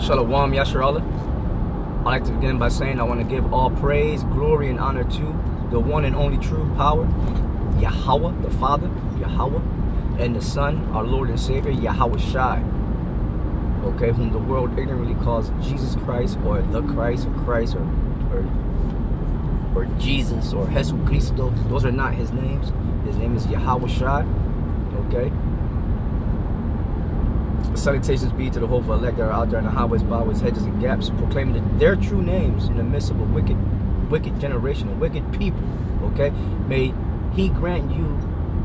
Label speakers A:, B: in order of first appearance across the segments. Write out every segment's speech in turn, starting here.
A: Shalom, Yasharallah. I'd like to begin by saying I want to give all praise, glory, and honor to the one and only true power, Yahweh, the Father, Yahweh, and the Son, our Lord and Savior, Yahawashi, okay, whom the world ignorantly calls Jesus Christ, or the Christ, or Christ, or Jesus, or Jesus Cristo. Those are not his names. His name is Yahawashi, okay? Salutations be to the whole elect that are out there in the highways, byways, hedges, and gaps, proclaiming their true names in the midst of a wicked generation, a wicked people, okay? May he grant you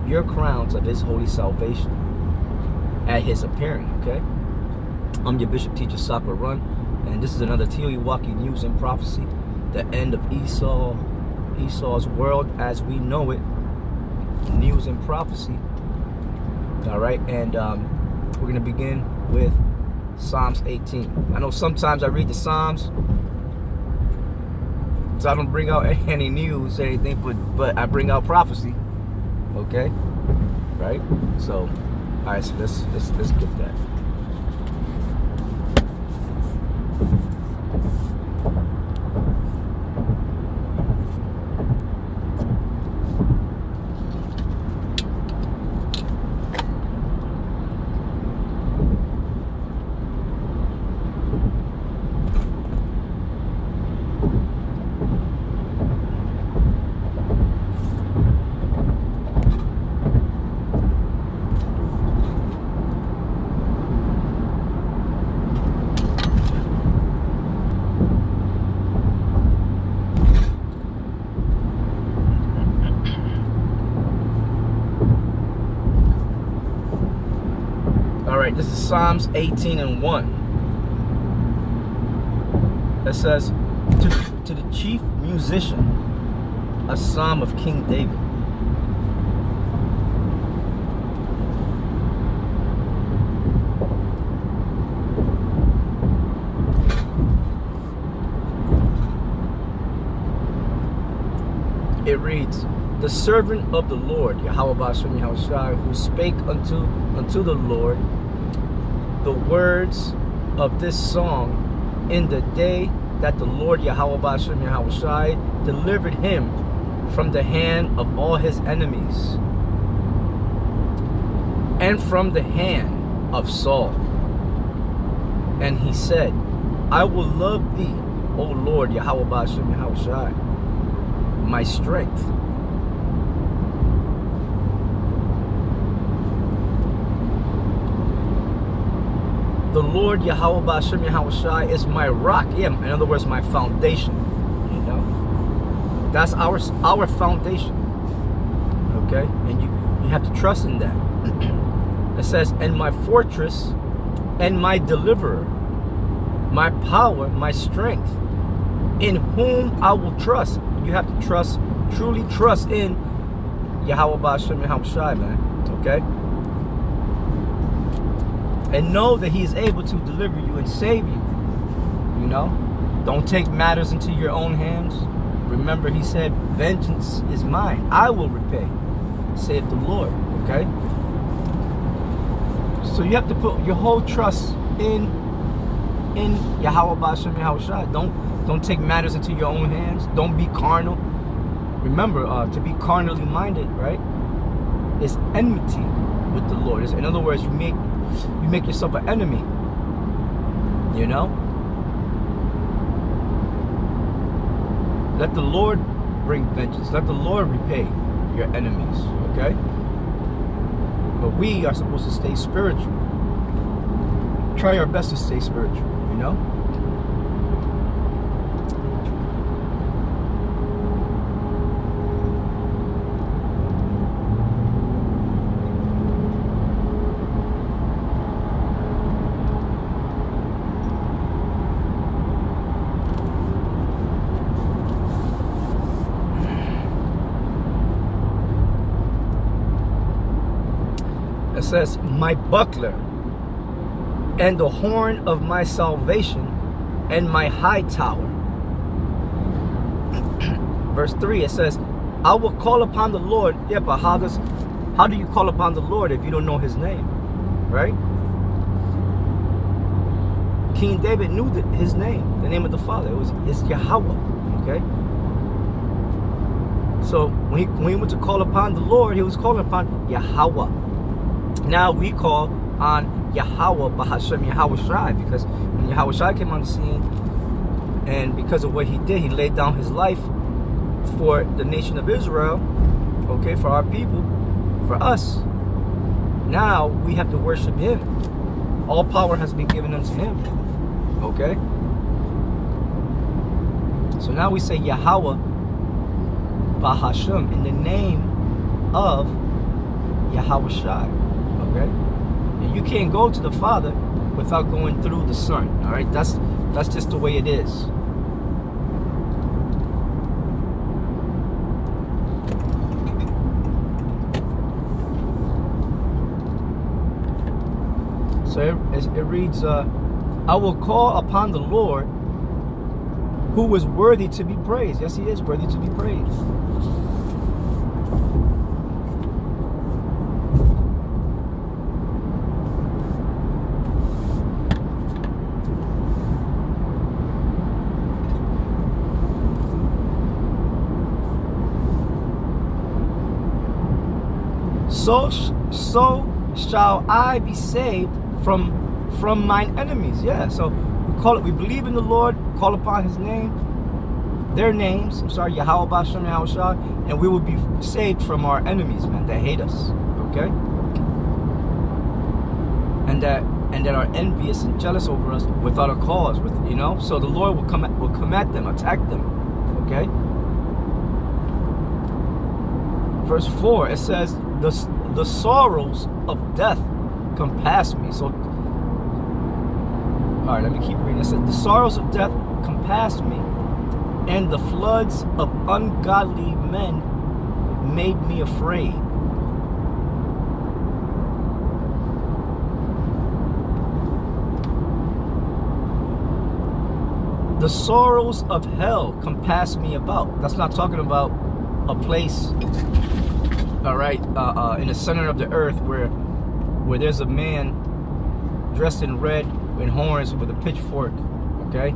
A: your crowns of his holy salvation at his appearing, okay? I'm your Bishop Teacher Sakura Run, and this is another T.E.O.E.W.A.W.K.I News Prophecy, the end of Esau's world as we know it, news and prophecy, all right? And we're going to begin with Psalms 18. I know sometimes I read the Psalms, so I don't bring out any news or anything, but I bring out prophecy, okay? Right? So, all right, so let's get that. Alright, this is Psalms 18:1. It says, to the chief musician, a psalm of King David. It reads, the servant of the Lord, Yahweh Ba'ashem Yahawashi, who spake unto the Lord the words of this song in the day that the Lord Yahweh Ba'ashem Yahawashi delivered him from the hand of all his enemies and from the hand of Saul. And he said, I will love thee, O Lord Yahweh Ba'ashem Yahawashi, my strength. The Lord Yahweh Ba'ashem Yahawashi is my rock. Yeah, in other words, my foundation. You know, that's our foundation. Okay, and you have to trust in that. It says, and my fortress, and my deliverer, my power, my strength, in whom I will trust. You have to trust, truly trust in Yahweh Ba'ashem Yahawashi, man. Okay. And know that he is able to deliver you and save you. You know? Don't take matters into your own hands. Remember, he said, vengeance is mine. I will repay, saith the Lord. Okay? So you have to put your whole trust in Yahweh Ba'ashem Yahawashi. Don't take matters into your own hands. Don't be carnal. Remember, to be carnally minded, right, is enmity with the Lord. In other words, you make yourself an enemy, you know? Let the Lord bring vengeance. Let the Lord repay your enemies, okay? But we are supposed to stay spiritual. Try our best to stay spiritual, you know? It says, my buckler and the horn of my salvation and my high tower. Verse 3, it says, I will call upon the Lord. Yeah, but how do you call upon the Lord if you don't know his name? Right? King David knew his name, the name of the Father. It's Yahweh. Okay. So when he went to call upon the Lord, he was calling upon Yahweh. Now we call on Yahweh Bahashem Yahweh Shai, because when Yahweh Shai came on the scene, and because of what he did, he laid down his life for the nation of Israel, okay, for our people, for us. Now we have to worship him. All power has been given unto him, okay? So now we say Yahweh Bahashem, in the name of Yahweh Shai, okay? And you can't go to the Father without going through the Son, all right? That's just the way it is. So it reads, I will call upon the Lord, who is worthy to be praised. Yes, he is worthy to be praised. So shall I be saved from mine enemies. Yeah, so we believe in the Lord, call upon his name, their names, Yahweh Bashem Yahweh Shai, and we will be saved from our enemies, man, that hate us, okay? And that are envious and jealous over us without a cause, so the Lord will come at them, attack them, okay? Verse 4, it says, the sorrows of death compass me. So, all right, let me keep reading. It says, the sorrows of death compassed me, and the floods of ungodly men made me afraid. The sorrows of hell compass me about. That's not talking about a place, all right, in the center of the earth where there's a man dressed in red with horns with a pitchfork, okay?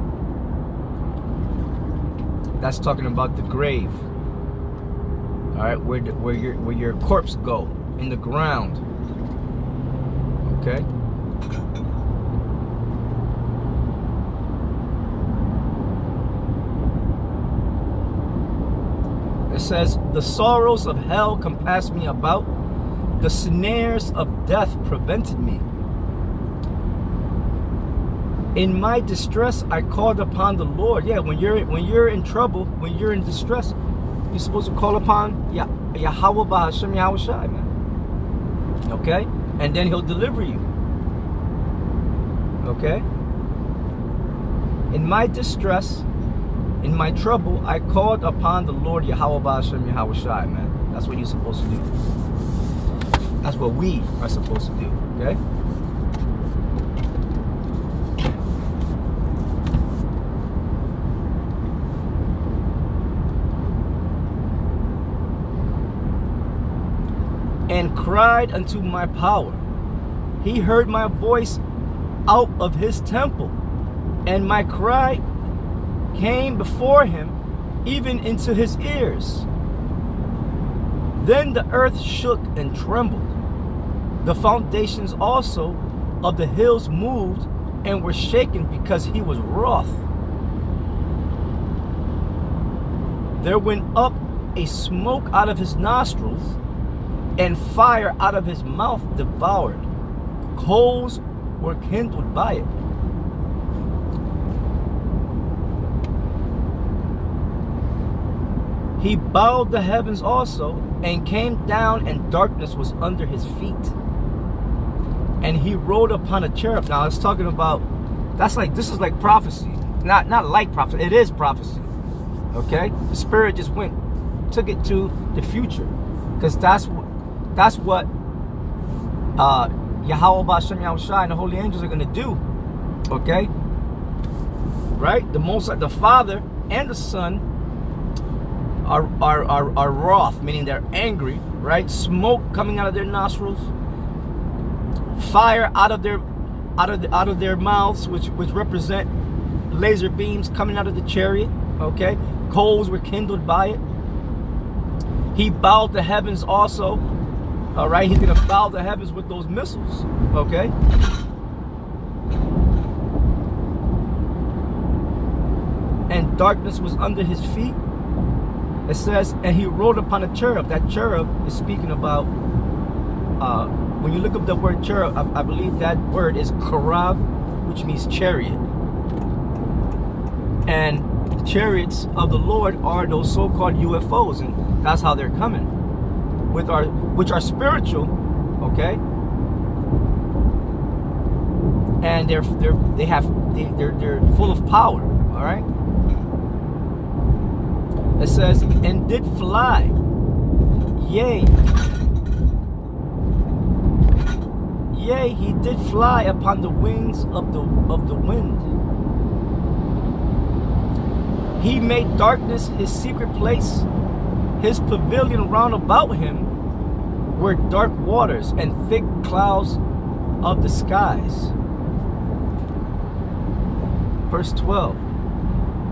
A: That's talking about the grave, all right, where your corpse go in the ground, okay? It says, the sorrows of hell compassed me about, the snares of death prevented me. In my distress, I called upon the Lord. Yeah, when you're in trouble, when you're in distress, you're supposed to call upon Yahweh Bahashem Yahweh Shai, man. Okay? And then he'll deliver you. Okay? In my distress, in my trouble, I called upon the Lord Yahweh Bahashem Yahweh Shai, man. That's what you're supposed to do. That's what we are supposed to do, okay? And cried unto my power. He heard my voice out of his temple, and my cry came before him, even into his ears. Then the earth shook and trembled. The foundations also of the hills moved and were shaken, because he was wroth. There went up a smoke out of his nostrils, and fire out of his mouth devoured. Coals were kindled by it. He bowed the heavens also, and came down, and darkness was under his feet. And he rode upon a cherub. Now it's talking about, this is like prophecy. Not like prophecy, it is prophecy. Okay? The Spirit just took it to the future. Because that's what Yahweh Bashem Yahweh Shai and the holy angels are going to do. Okay? Right? The Father and the Son are wroth, meaning they're angry, right? Smoke coming out of their nostrils, fire out of their out of their mouths, which represent laser beams coming out of the chariot. Okay, coals were kindled by it. He bowed the heavens also. All right, he's gonna bow the heavens with those missiles. Okay. And darkness was under his feet. It says, and he rode upon a cherub. That cherub is speaking about, when you look up the word cherub, I believe that word is karab, which means chariot. And the chariots of the Lord are those so-called UFOs, and that's how they're coming, which are spiritual, okay? And they're full of power, all right? It says, and did fly, yea, he did fly upon the wings of the wind. He made darkness his secret place. His pavilion round about him were dark waters and thick clouds of the skies. Verse 12.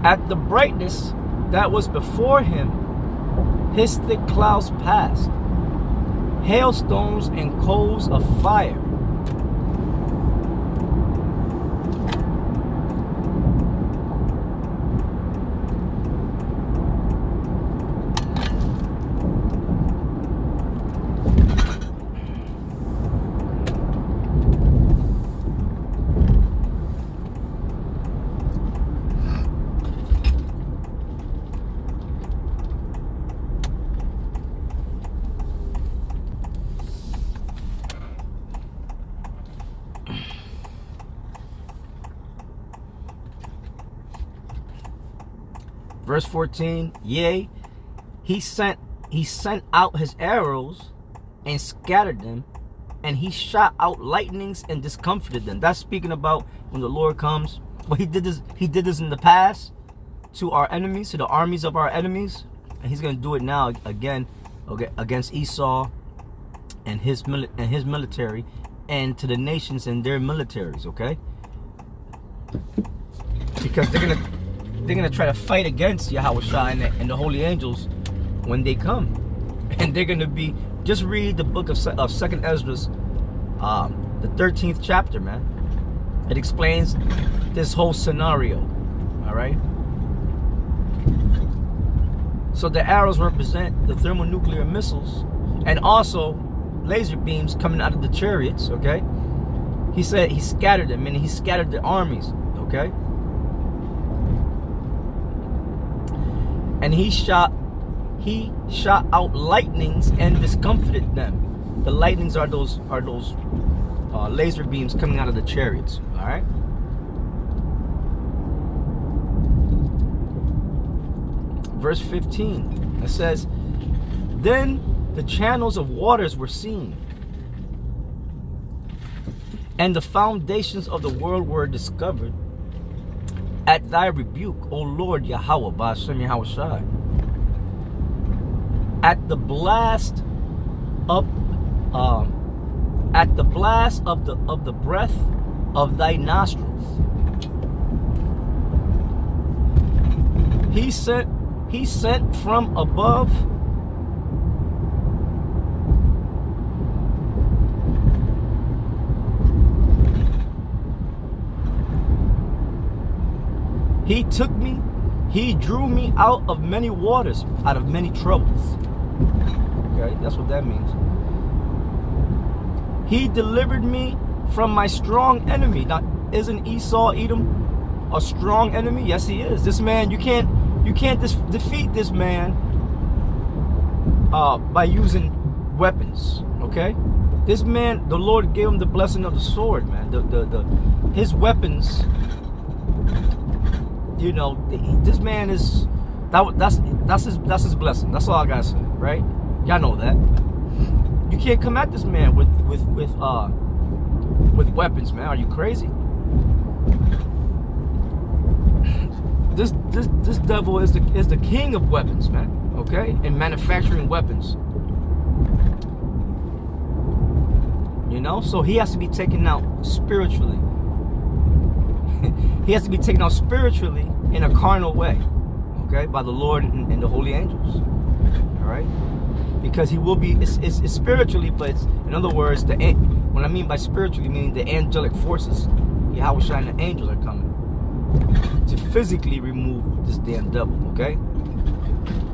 A: At the brightness that was before him, his thick clouds passed, hailstones and coals of fire. Verse 14, yea, he sent out his arrows and scattered them, and he shot out lightnings and discomfited them. That's speaking about when the Lord comes. Well, he did this in the past to our enemies, to the armies of our enemies, and he's going to do it now again, okay, against Esau and his military, and to the nations and their militaries, okay? Because they're gonna try to fight against Yahweh and the holy angels when they come, and they're gonna be. Just read the book of 2nd Ezra, the 13th chapter, man. It explains this whole scenario. All right. So the arrows represent the thermonuclear missiles, and also laser beams coming out of the chariots. Okay. He said he scattered them, and he scattered the armies. Okay. And he shot out lightnings and discomfited them. The lightnings are those laser beams coming out of the chariots. All right. Verse 15. It says, then the channels of waters were seen, and the foundations of the world were discovered. At thy rebuke, O Lord Yahweh, Ba'ashem Yahweh Shai. At the blast of the breath of thy nostrils, he sent from above He took me, he drew me out of many waters, out of many troubles. Okay, that's what that means. He delivered me from my strong enemy. Now, isn't Esau, Edom, a strong enemy? Yes, he is. This man, you can't defeat this man by using weapons. Okay, this man, the Lord gave him the blessing of the sword, man. His weapons. You know, this man is that's his blessing. That's all I gotta say, right? Y'all know that. You can't come at this man with weapons, man. Are you crazy? This devil is the king of weapons, man. Okay, in manufacturing weapons. You know, so he has to be taken out spiritually. he has to be taken out spiritually in a carnal way, okay, by the Lord and the holy angels. All right, because he will be. It's spiritually, but it's, in other words, what I mean by spiritually, meaning the angelic forces, Yahweh and the angels are coming to physically remove this damn devil, okay?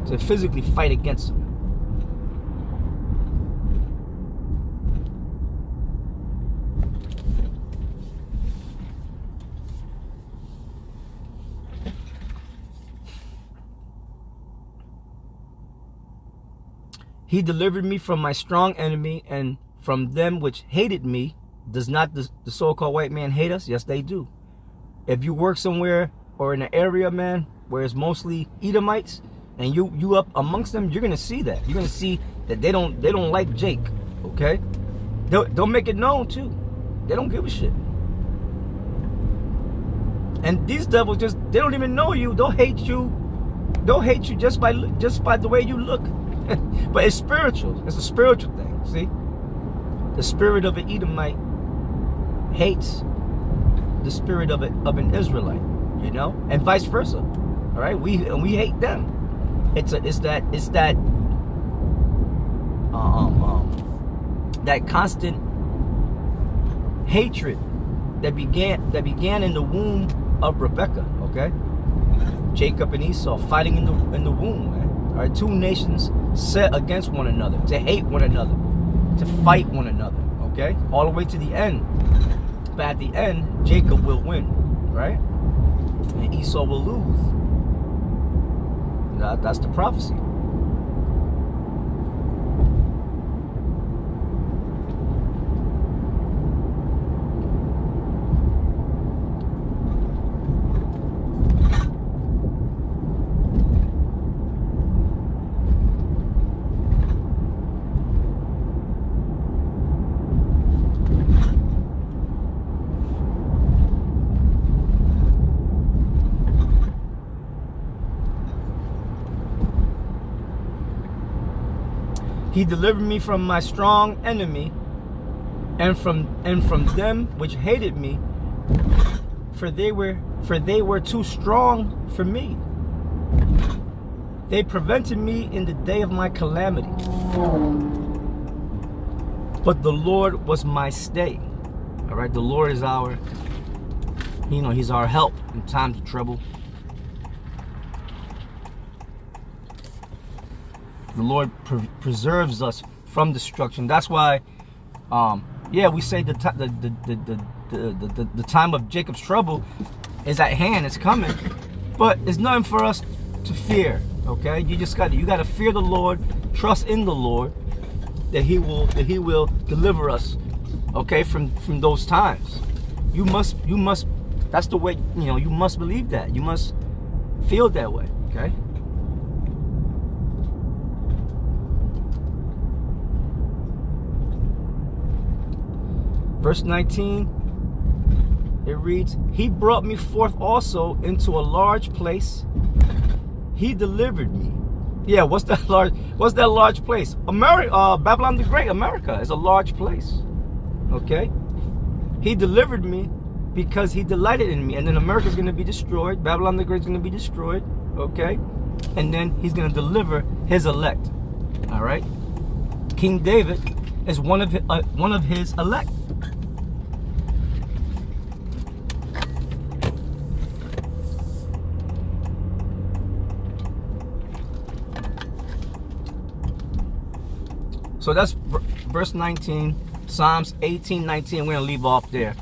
A: To physically fight against him. He delivered me from my strong enemy and from them which hated me. Does not the so-called white man hate us? Yes, they do. If you work somewhere or in an area, man, where it's mostly Edomites, and you up amongst them, you're gonna see that. You're gonna see that they don't like Jake, okay? They'll make it known too. They don't give a shit. And these devils they don't even know you. They'll hate you. They'll hate you just by the way you look. But it's spiritual. It's a spiritual thing. See, the spirit of an Edomite hates the spirit of an Israelite, you know, and vice versa. All right, we hate them. It's that constant hatred that began in the womb of Rebekah. Okay, Jacob and Esau fighting in the womb, man. All right, two nations set against one another, to hate one another, to fight one another. Okay, all the way to the end. But at the end, Jacob will win, right? And Esau will lose. That's the prophecy. He delivered me from my strong enemy and from them which hated me, for they were too strong for me. They prevented me in the day of my calamity. But the Lord was my stay. All right, the Lord is our, he's our help in times of trouble. The Lord preserves us from destruction. That's why, we say the time of Jacob's trouble is at hand. It's coming, but it's nothing for us to fear. Okay, you gotta fear the Lord, trust in the Lord that He will deliver us. Okay, from those times. You must. That's the way. You must believe that. You must feel that way. Okay. Verse 19, it reads, He brought me forth also into a large place. He delivered me. Yeah, what's that large place? America, Babylon the Great, America is a large place. Okay? He delivered me because He delighted in me. And then America's going to be destroyed. Babylon the Great is going to be destroyed. Okay? And then He's going to deliver His elect. All right? King David is one of His elect. So that's verse 19, Psalms 18:19. We're going to leave off there.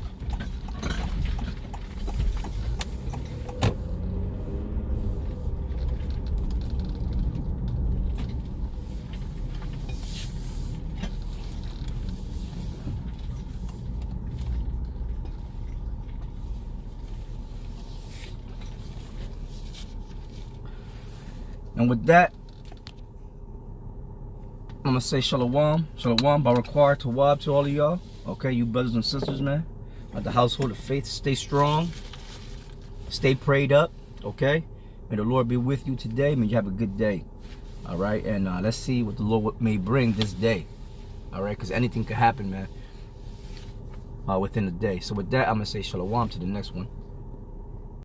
A: And with that, I'm going to say Shalom, T.E.O.E.W.A.W.K.I to all of y'all. Okay, you brothers and sisters, man. At the household of faith, stay strong. Stay prayed up, okay? May the Lord be with you today. May you have a good day. All right, and let's see what the Lord may bring this day. All right, because anything could happen, man, within the day. So with that, I'm going to say Shalom to the next one.